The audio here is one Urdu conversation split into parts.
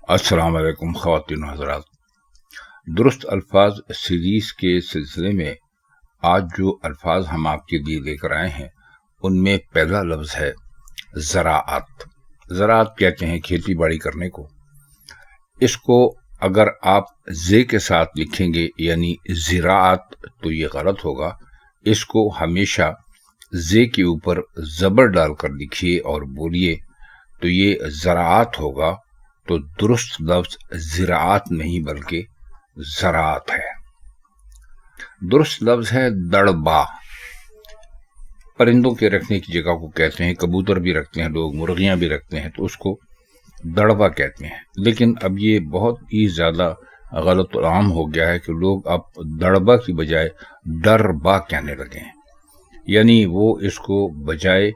السلام علیکم خواتین و حضرات، درست الفاظ سیریز کے سلسلے میں آج جو الفاظ ہم آپ کے لیے لے کر آئے ہیں ان میں پہلا لفظ ہے زراعت۔ زراعت کہتے ہیں کھیتی باڑی کرنے کو۔ اس کو اگر آپ زے کے ساتھ لکھیں گے یعنی زراعت تو یہ غلط ہوگا۔ اس کو ہمیشہ زے کے اوپر زبر ڈال کر لکھیے اور بولیے تو یہ زراعت ہوگا۔ تو درست لفظ زراعت نہیں بلکہ زراعت ہے۔ درست لفظ ہے دڑبا۔ پرندوں کے رکھنے کی جگہ کو کہتے ہیں، کبوتر بھی رکھتے ہیں لوگ، مرغیاں بھی رکھتے ہیں، تو اس کو دڑبا کہتے ہیں۔ لیکن اب یہ بہت ہی زیادہ غلط و عام ہو گیا ہے کہ لوگ اب دڑبا کی بجائے ڈربا کہنے لگے ہیں، یعنی وہ اس کو بجائے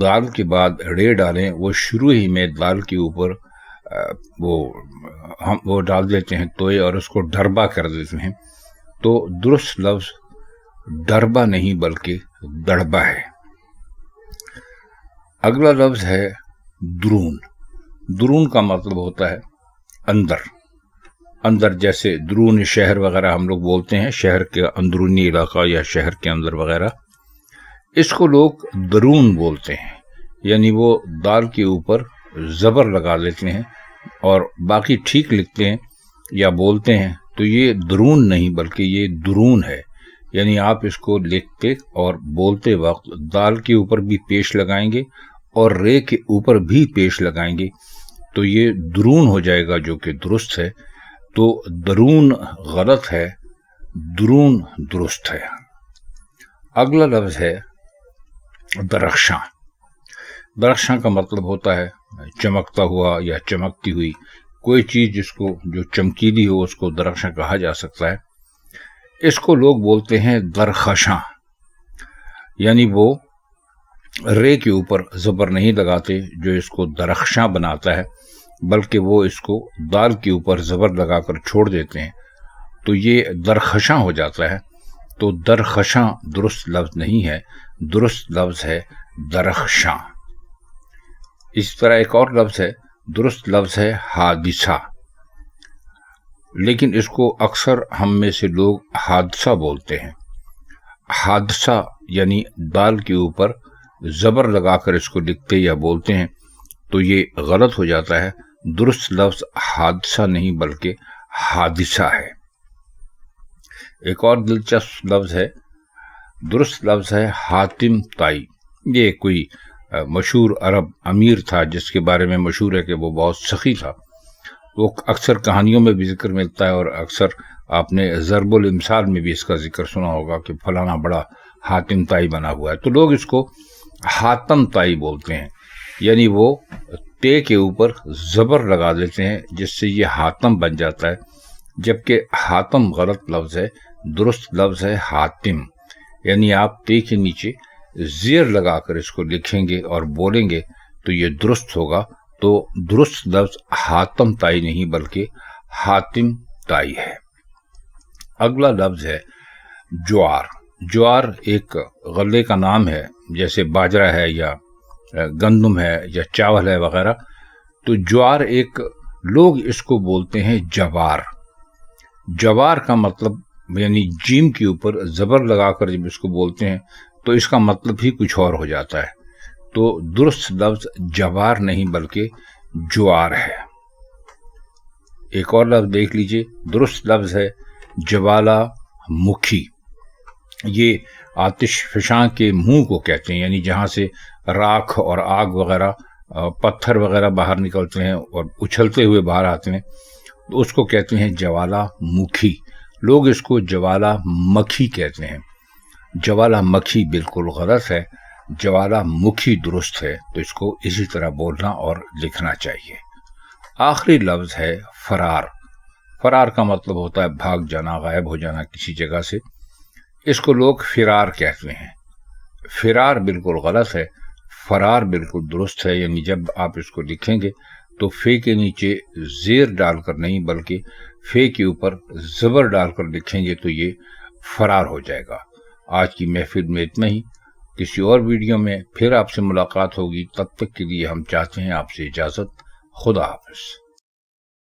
دال کے بعد ڑے ڈالیں وہ شروع ہی میں دال کے اوپر وہ ڈال دیتے ہیں توئے اور اس کو ڈربا کر دیتے ہیں۔ تو درست لفظ ڈربا نہیں بلکہ دڑبا ہے۔ اگلا لفظ ہے درون۔ درون کا مطلب ہوتا ہے اندر۔ اندر جیسے درون شہر وغیرہ ہم لوگ بولتے ہیں، شہر کے اندرونی علاقہ یا شہر کے اندر وغیرہ، اس کو لوگ درون بولتے ہیں، یعنی وہ دال کے اوپر زبر لگا لیتے ہیں اور باقی ٹھیک لکھتے ہیں یا بولتے ہیں، تو یہ درون نہیں بلکہ یہ درون ہے۔ یعنی آپ اس کو لکھتے اور بولتے وقت دال کے اوپر بھی پیش لگائیں گے اور رے کے اوپر بھی پیش لگائیں گے تو یہ درون ہو جائے گا، جو کہ درست ہے۔ تو درون غلط ہے، درون درست ہے۔ اگلا لفظ ہے درخشاں۔ درخشاں کا مطلب ہوتا ہے چمکتا ہوا یا چمکتی ہوئی کوئی چیز، جس کو جو چمکیلی ہو اس کو درخشاں کہا جا سکتا ہے۔ اس کو لوگ بولتے ہیں درخشاں، یعنی وہ رے کے اوپر زبر نہیں لگاتے جو اس کو درخشاں بناتا ہے، بلکہ وہ اس کو دال کے اوپر زبر لگا کر چھوڑ دیتے ہیں تو یہ درخشاں ہو جاتا ہے۔ تو درخشاں درست لفظ نہیں ہے، درست لفظ ہے درخشاں۔ اس طرح ایک اور لفظ ہے، درست لفظ ہے حادثہ، لیکن اس کو اکثر ہم میں سے لوگ حادثہ بولتے ہیں۔ حادثہ یعنی دال کے اوپر زبر لگا کر اس کو لکھتے یا بولتے ہیں تو یہ غلط ہو جاتا ہے۔ درست لفظ حادثہ نہیں بلکہ حادثہ ہے۔ ایک اور دلچسپ لفظ ہے، درست لفظ ہے حاتم طائی۔ یہ کوئی مشہور عرب امیر تھا جس کے بارے میں مشہور ہے کہ وہ بہت سخی تھا۔ وہ اکثر کہانیوں میں بھی ذکر ملتا ہے اور اکثر آپ نے ضرب الامثال میں بھی اس کا ذکر سنا ہوگا کہ فلانا بڑا حاتم طائی بنا ہوا ہے۔ تو لوگ اس کو حاتم طائی بولتے ہیں، یعنی وہ تے کے اوپر زبر لگا دیتے ہیں جس سے یہ حاتم بن جاتا ہے، جبکہ حاتم غلط لفظ ہے، درست لفظ ہے حاتم۔ یعنی آپ تے کے نیچے زیر لگا کر اس کو لکھیں گے اور بولیں گے تو یہ درست ہوگا۔ تو درست لفظ حاتم طائی نہیں بلکہ حاتم طائی ہے۔ اگلا لفظ ہے جوار۔ جوار ایک غلے کا نام ہے، جیسے باجرہ ہے یا گندم ہے یا چاول ہے وغیرہ۔ تو جوار ایک لوگ اس کو بولتے ہیں جوار۔ جوار کا مطلب یعنی جیم کے اوپر زبر لگا کر جب اس کو بولتے ہیں تو اس کا مطلب ہی کچھ اور ہو جاتا ہے۔ تو درست لفظ جوار نہیں بلکہ جوار ہے۔ ایک اور لفظ دیکھ لیجئے، درست لفظ ہے جوالا مکھی۔ یہ آتش فشاں کے منہ کو کہتے ہیں، یعنی جہاں سے راکھ اور آگ وغیرہ پتھر وغیرہ باہر نکلتے ہیں اور اچھلتے ہوئے باہر آتے ہیں تو اس کو کہتے ہیں جوالا مکھی۔ لوگ اس کو جوالا مکھی کہتے ہیں۔ جوالا مکھی بالکل غلط ہے، جوالا مکھی درست ہے۔ تو اس کو اسی طرح بولنا اور لکھنا چاہیے۔ آخری لفظ ہے فرار۔ فرار کا مطلب ہوتا ہے بھاگ جانا، غائب ہو جانا کسی جگہ سے۔ اس کو لوگ فرار کہتے ہیں۔ فرار بالکل غلط ہے، فرار بالکل درست ہے۔ یعنی جب آپ اس کو لکھیں گے تو فے کے نیچے زیر ڈال کر نہیں بلکہ فے کے اوپر زبر ڈال کر لکھیں گے تو یہ فرار ہو جائے گا۔ آج کی محفل میں اتنا ہی۔ کسی اور ویڈیو میں پھر آپ سے ملاقات ہوگی، تب تک کے لیے ہم چاہتے ہیں آپ سے اجازت۔ خدا حافظ۔